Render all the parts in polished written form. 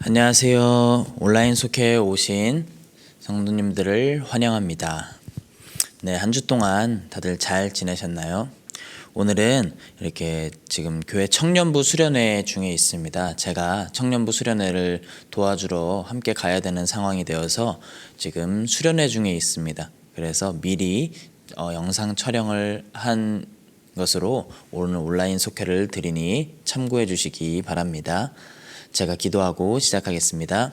안녕하세요. 온라인 속회에 오신 성도님들을 환영합니다. 네, 한 주 동안 다들 잘 지내셨나요? 오늘은 이렇게 지금 교회 청년부 수련회 중에 있습니다. 제가 청년부 수련회를 도와주러 함께 가야 되는 상황이 되어서 지금 수련회 중에 있습니다. 그래서 미리 영상 촬영을 한 것으로 오늘 온라인 속회를 드리니 참고해 주시기 바랍니다. 제가 기도하고 시작하겠습니다.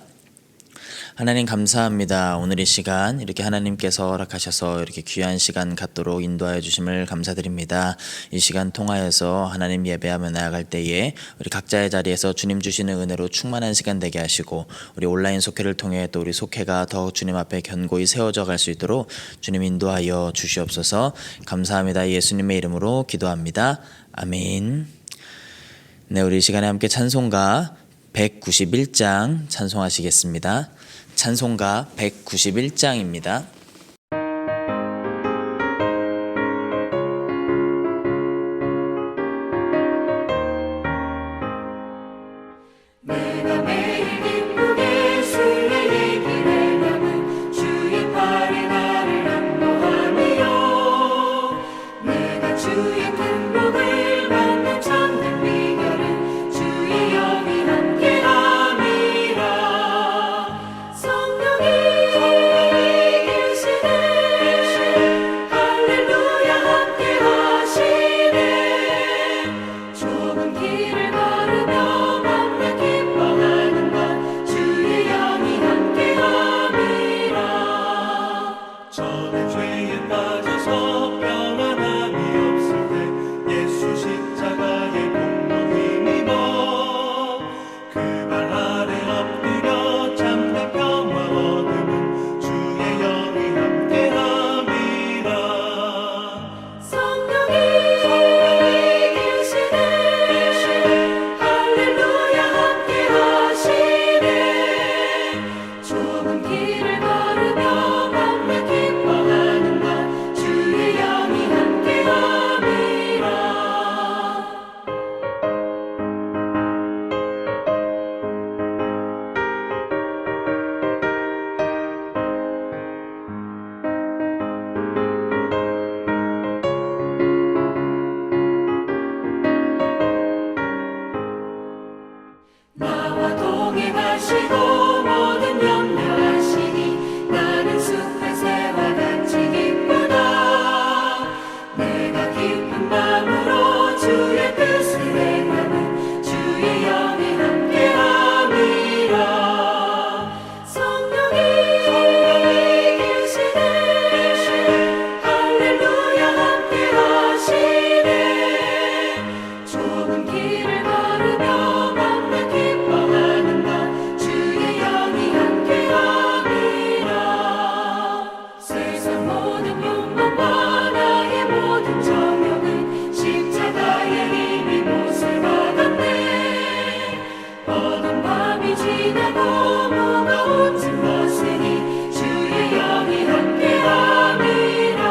하나님 감사합니다. 오늘 이 시간 이렇게 하나님께서 허락하셔서 이렇게 귀한 시간 갖도록 인도하여 주심을 감사드립니다. 이 시간 통하여서 하나님 예배하며 나아갈 때에 우리 각자의 자리에서 주님 주시는 은혜로 충만한 시간 되게 하시고 우리 온라인 속회를 통해 또 우리 속회가 더 주님 앞에 견고히 세워져 갈 수 있도록 주님 인도하여 주시옵소서. 감사합니다. 예수님의 이름으로 기도합니다. 아멘. 네, 우리 이 시간에 함께 찬송가 191장 찬송하시겠습니다. 찬송가 191장입니다. 내가 매일 기쁘게 주의 얘기를 하면 주의 팔이 나를 안보하며 내가 주의 큰 복을 받는 참된 비결은 주의 영이 함께함이라. 성령이 계시네 할렐루야 함께하시네. 좁은 길을 걸으며 기뻐하는 것 주의 영이 함께함이라. 저는 죄에 빠져서 평안함이 없을 때 예수 십자가의 공로 힘입어 그 발 아래 엎드려 참된 평화 얻으면 주의 영이 함께함이라. 성령이 계시네 할렐루야 함께하시네. 좁은 길을 걸으며 밤낮 기뻐하는 것 주의 영이 함께함이라. 나와 동행하시고 모든 염려하시니 나는 숲의 새와 같이 기쁘다. 내가 기쁜 마음으로 주의 뜻을 행하는 주의 영이 함께함이라. 성령이 계시네 할렐루야 함께하시네. 좁은 길을 걸으며 밤낮 기뻐하는 것 주의 영이 함께함이라. 세상 모든 욕망과 나의 모든 정욕은 십자가의 힘이 못을 받았네. 어두운 밤이 지나고 무거운 짐 벗으니 주의 영이 함께함이라.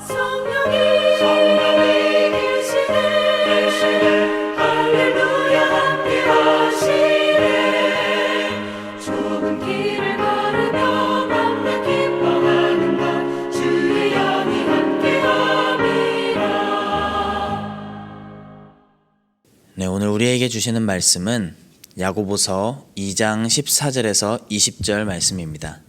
성령이 계시네 할렐루야 함께하시네. 좁은 길을 걸으며 밤낮 기뻐하는 것 주의 영이 함께함이라. 네, 오늘 우리에게 주시는 말씀은 야고보서 2장 14절에서 20절 말씀입니다.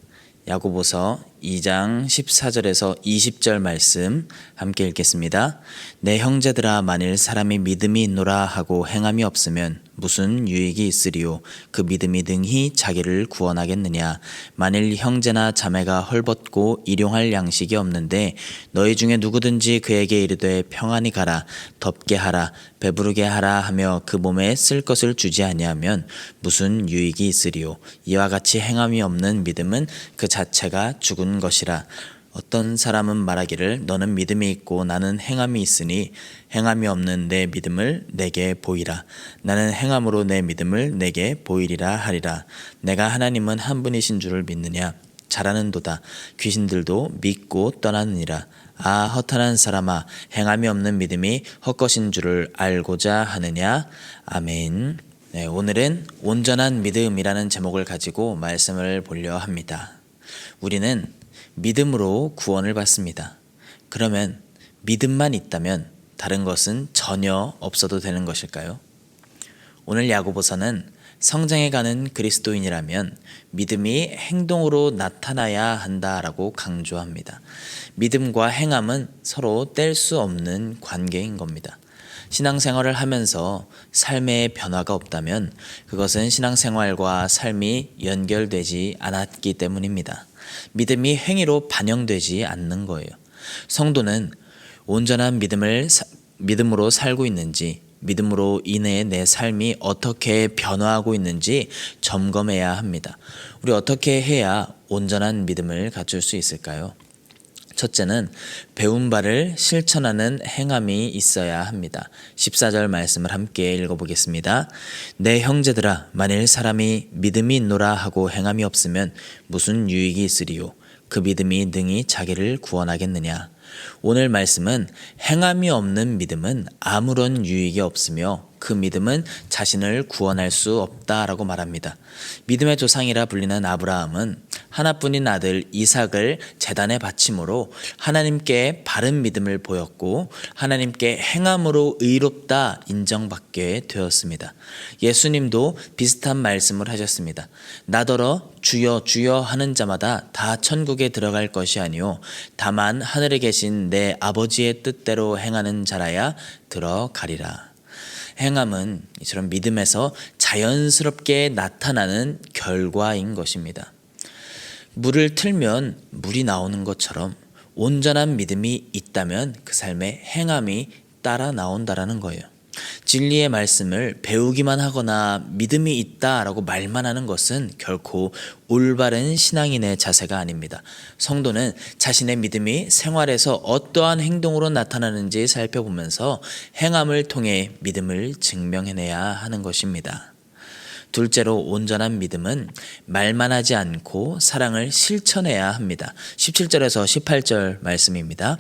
야고보서 2장 14절에서 20절 말씀 함께 읽겠습니다. 내 형제들아, 만일 사람이 믿음이 있노라 하고 행함이 없으면 무슨 유익이 있으리요? 그 믿음이 능히 자기를 구원하겠느냐? 만일 형제나 자매가 헐벗고 일용할 양식이 없는데 너희 중에 누구든지 그에게 이르되 평안히 가라, 덥게 하라, 배부르게 하라 하며 그 몸에 쓸 것을 주지 아니하면 무슨 유익이 있으리요? 이와 같이 행함이 없는 믿음은 그 자체가 죽은 것이라. 어떤 사람은 말하기를 너는 믿음이 있고 나는 행함이 있으니 행함이 없는 내 믿음을 내게 보이라. 나는 행함으로 내 믿음을 내게 보이리라 하리라. 내가 하나님은 한 분이신 줄을 믿느냐? 잘하는도다. 귀신들도 믿고 떠나느니라. 아, 허탄한 사람아, 행함이 없는 믿음이 헛것인 줄을 알고자 하느냐? 아멘. 네, 오늘은 온전한 믿음이라는 제목을 가지고 말씀을 보려 합니다. 우리는 믿음으로 구원을 받습니다. 그러면 믿음만 있다면 다른 것은 전혀 없어도 되는 것일까요? 오늘 야고보서는 성장해 가는 그리스도인이라면 믿음이 행동으로 나타나야 한다라고 강조합니다. 믿음과 행함은 서로 뗄 수 없는 관계인 겁니다. 신앙생활을 하면서 삶의 변화가 없다면 그것은 신앙생활과 삶이 연결되지 않았기 때문입니다. 믿음이 행위로 반영되지 않는 거예요. 성도는 온전한 믿음으로 살고 있는지, 믿음으로 인해 내 삶이 어떻게 변화하고 있는지 점검해야 합니다. 우리 어떻게 해야 온전한 믿음을 갖출 수 있을까요? 첫째는 배운 바를 실천하는 행함이 있어야 합니다. 14절 말씀을 함께 읽어보겠습니다. 내 형제들아, 만일 사람이 믿음이 있노라 하고 행함이 없으면 무슨 유익이 있으리요? 그 믿음이 능히 자기를 구원하겠느냐? 오늘 말씀은 행함이 없는 믿음은 아무런 유익이 없으며 그 믿음은 자신을 구원할 수 없다라고 말합니다. 믿음의 조상이라 불리는 아브라함은 하나뿐인 아들 이삭을 제단에 바침으로 하나님께 바른 믿음을 보였고 하나님께 행함으로 의롭다 인정받게 되었습니다. 예수님도 비슷한 말씀을 하셨습니다. 나더러 주여 주여 하는 자마다 다 천국에 들어갈 것이 아니요 다만 하늘에 계신 내 아버지의 뜻대로 행하는 자라야 들어가리라. 행함은 이처럼 믿음에서 자연스럽게 나타나는 결과인 것입니다. 물을 틀면 물이 나오는 것처럼 온전한 믿음이 있다면 그 삶에 행함이 따라 나온다라는 거예요. 진리의 말씀을 배우기만 하거나 믿음이 있다라고 말만 하는 것은 결코 올바른 신앙인의 자세가 아닙니다. 성도는 자신의 믿음이 생활에서 어떠한 행동으로 나타나는지 살펴보면서 행함을 통해 믿음을 증명해내야 하는 것입니다. 둘째로 온전한 믿음은 말만 하지 않고 사랑을 실천해야 합니다. 17절에서 18절 말씀입니다.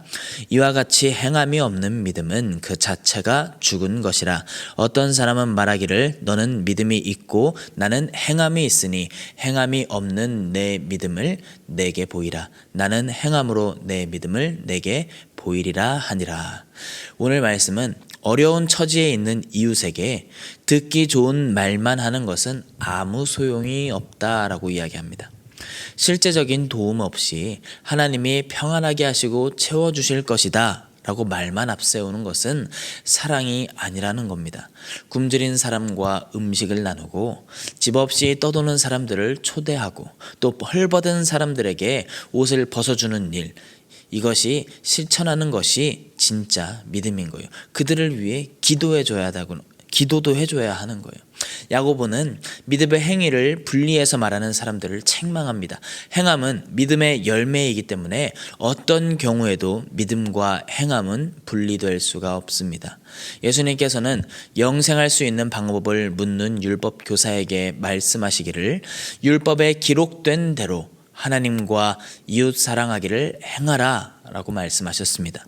이와 같이 행함이 없는 믿음은 그 자체가 죽은 것이라. 어떤 사람은 말하기를 너는 믿음이 있고 나는 행함이 있으니 행함이 없는 내 믿음을 내게 보이라. 나는 행함으로 내 믿음을 내게 보이리라 하니라. 오늘 말씀은 어려운 처지에 있는 이웃에게 듣기 좋은 말만 하는 것은 아무 소용이 없다라고 이야기합니다. 실제적인 도움 없이 하나님이 평안하게 하시고 채워주실 것이다 라고 말만 앞세우는 것은 사랑이 아니라는 겁니다. 굶주린 사람과 음식을 나누고 집 없이 떠도는 사람들을 초대하고 또 헐벗은 사람들에게 옷을 벗어주는 일, 이것이 실천하는 것이 진짜 믿음인 거예요. 그들을 위해 기도도 해줘야 하는 거예요. 야고보는 믿음의 행위를 분리해서 말하는 사람들을 책망합니다. 행함은 믿음의 열매이기 때문에 어떤 경우에도 믿음과 행함은 분리될 수가 없습니다. 예수님께서는 영생할 수 있는 방법을 묻는 율법 교사에게 말씀하시기를 율법에 기록된 대로 하나님과 이웃 사랑하기를 행하라 라고 말씀하셨습니다.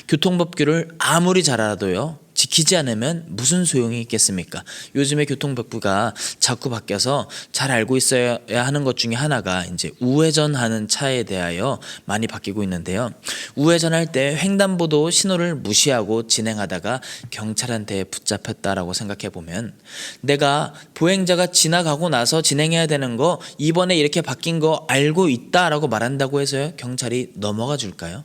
교통법규를 아무리 잘 알아도요 지키지 않으면 무슨 소용이 있겠습니까? 요즘에 교통법규가 자꾸 바뀌어서 잘 알고 있어야 하는 것 중에 하나가 이제 우회전하는 차에 대하여 많이 바뀌고 있는데요. 우회전할 때 횡단보도 신호를 무시하고 진행하다가 경찰한테 붙잡혔다라고 생각해 보면 내가 보행자가 지나가고 나서 진행해야 되는 거 이번에 이렇게 바뀐 거 알고 있다라고 말한다고 해서요 경찰이 넘어가 줄까요?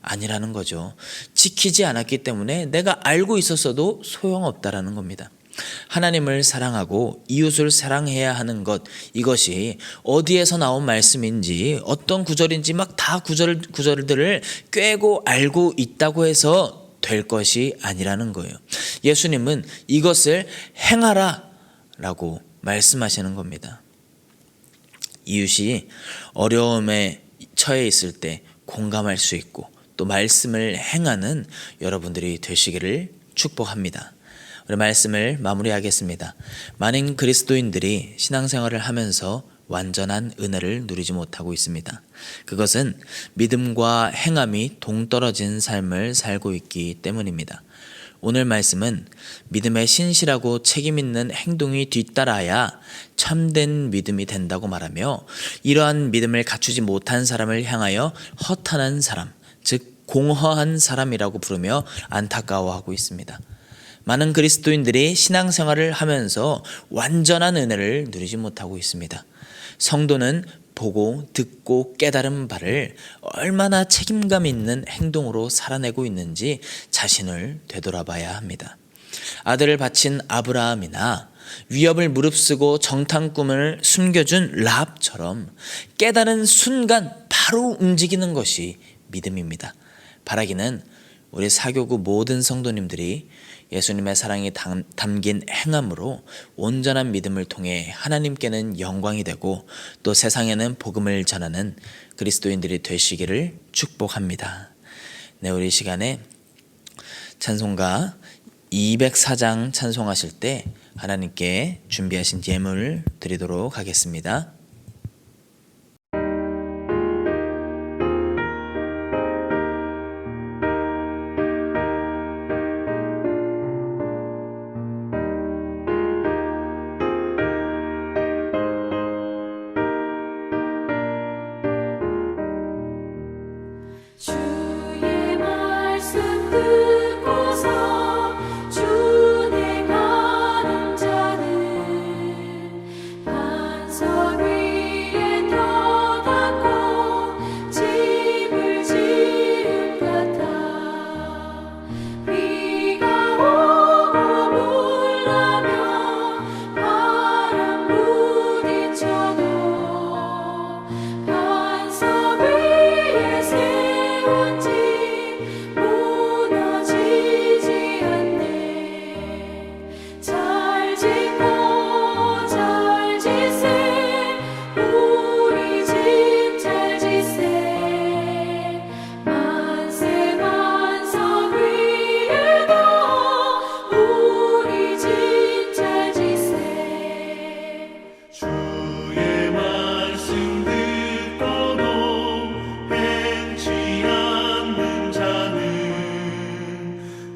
아니라는 거죠. 지키지 않았기 때문에 내가 알고 있었어도 소용없다라는 겁니다. 하나님을 사랑하고 이웃을 사랑해야 하는 것, 이것이 어디에서 나온 말씀인지 어떤 구절인지 막 다 구절들을 꿰고 알고 있다고 해서 될 것이 아니라는 거예요. 예수님은 이것을 행하라 라고 말씀하시는 겁니다. 이웃이 어려움에 처해 있을 때 공감할 수 있고 또 말씀을 행하는 여러분들이 되시기를 축복합니다. 우리 말씀을 마무리하겠습니다. 많은 그리스도인들이 신앙생활을 하면서 완전한 은혜를 누리지 못하고 있습니다. 그것은 믿음과 행함이 동떨어진 삶을 살고 있기 때문입니다. 오늘 말씀은 믿음에 신실하고 책임있는 행동이 뒤따라야 참된 믿음이 된다고 말하며, 이러한 믿음을 갖추지 못한 사람을 향하여 허탄한 사람, 즉 공허한 사람이라고 부르며 안타까워하고 있습니다. 많은 그리스도인들이 신앙생활을 하면서 완전한 은혜를 누리지 못하고 있습니다. 성도는 보고 듣고 깨달은 바를 얼마나 책임감 있는 행동으로 살아내고 있는지 자신을 되돌아봐야 합니다. 아들을 바친 아브라함이나 위협을 무릅쓰고 정탐 꿈을 숨겨준 라합처럼 깨달은 순간 바로 움직이는 것이 믿음입니다. 바라기는 우리 사교구 모든 성도님들이 예수님의 사랑이 담긴 행함으로 온전한 믿음을 통해 하나님께는 영광이 되고 또 세상에는 복음을 전하는 그리스도인들이 되시기를 축복합니다. 네, 우리 시간에 찬송가 204장 찬송하실 때 하나님께 준비하신 예물을 드리도록 하겠습니다. 주의 말씀 듣고서 준행하는 자는 반석 위에 터닫고 집을 지은 같아. 비가 오고 물나며 바람 부딪혀도 반석 위에 세운 집 무너지지 않네. 잘 짓고 잘 짓세 우리 집 잘 짓세. 만세 반석 위에도 우리 집 잘 짓세. 주의 말씀 듣고도 행치 않는 자는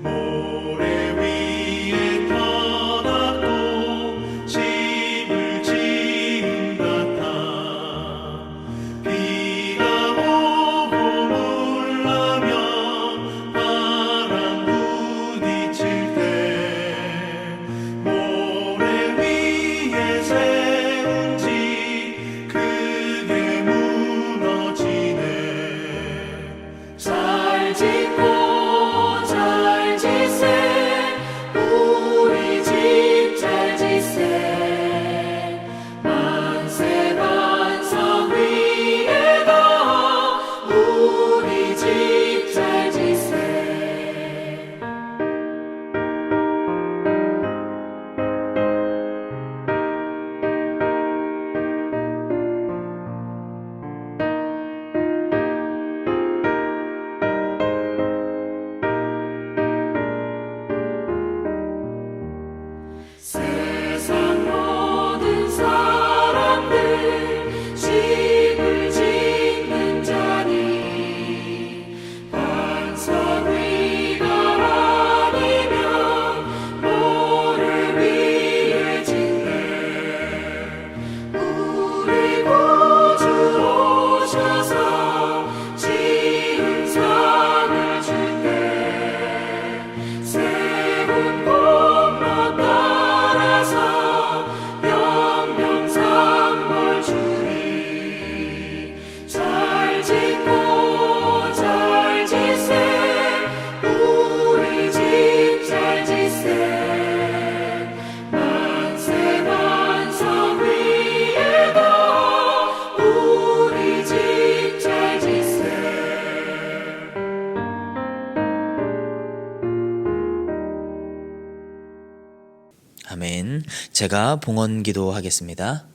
모래 위에 터닫고 집을 지은 같아. 비가 오고 물나며 바람 부딪힐 때 모래 위에 세운 집 크게 무너지네. 잘 짓고 잘 짓세 우리 집 잘 짓세. 만세 반석 위에도 우리 집 잘 짓세. 세상 모든 사람들 집을 짓는 자니 반석 위가 아니면 모래 위에 짓네. 우리 구주 오셔서 지은 상을 줄때 세운 공로 따라서 영영상벌 주리. 잘 짓고 잘 짓세 우리 집 잘 짓세. 만세 반석 위에도 우리 집 잘 짓세. 아멘. 제가 봉헌 기도하겠습니다.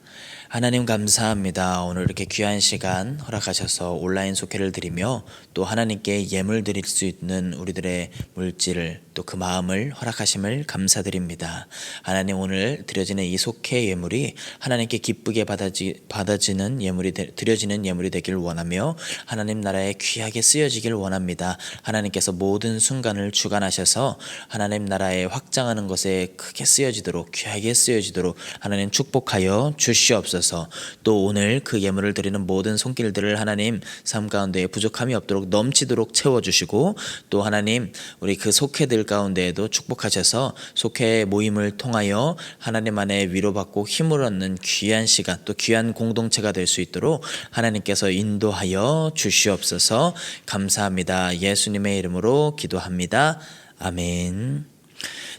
하나님 감사합니다. 오늘 이렇게 귀한 시간 허락하셔서 온라인 속회를 드리며 또 하나님께 예물 드릴 수 있는 우리들의 물질을 또 그 마음을 허락하심을 감사드립니다. 하나님 오늘 드려지는 이 속회 예물이 하나님께 기쁘게 받아지는 예물이 드려지는 예물이 되길 원하며 하나님 나라에 귀하게 쓰여지길 원합니다. 하나님께서 모든 순간을 주관하셔서 하나님 나라에 확장하는 것에 크게 쓰여지도록 귀하게 쓰여지도록 하나님 축복하여 주시옵소서. 또 오늘 그 예물을 드리는 모든 손길들을 하나님 삶 가운데 부족함이 없도록 넘치도록 채워주시고 또 하나님 우리 그 속회들 가운데에도 축복하셔서 속회 모임을 통하여 하나님 안에 위로받고 힘을 얻는 귀한 시간 또 귀한 공동체가 될 수 있도록 하나님께서 인도하여 주시옵소서. 감사합니다. 예수님의 이름으로 기도합니다. 아멘.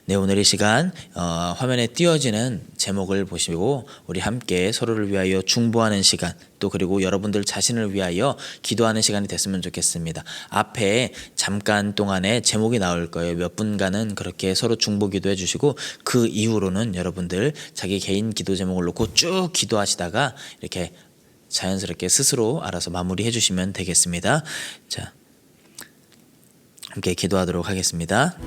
네, 오늘 이 시간 화면에 띄어지는 제목을 보시고 우리 함께 서로를 위하여 중보하는 시간 또 그리고 여러분들 자신을 위하여 기도하는 시간이 됐으면 좋겠습니다. 앞에 잠깐 동안에 제목이 나올 거예요. 몇 분간은 그렇게 서로 중보 기도해 주시고 그 이후로는 여러분들 자기 개인 기도 제목을 놓고 쭉 기도하시다가 이렇게 자연스럽게 스스로 알아서 마무리해 주시면 되겠습니다. 자, 함께 기도하도록 하겠습니다.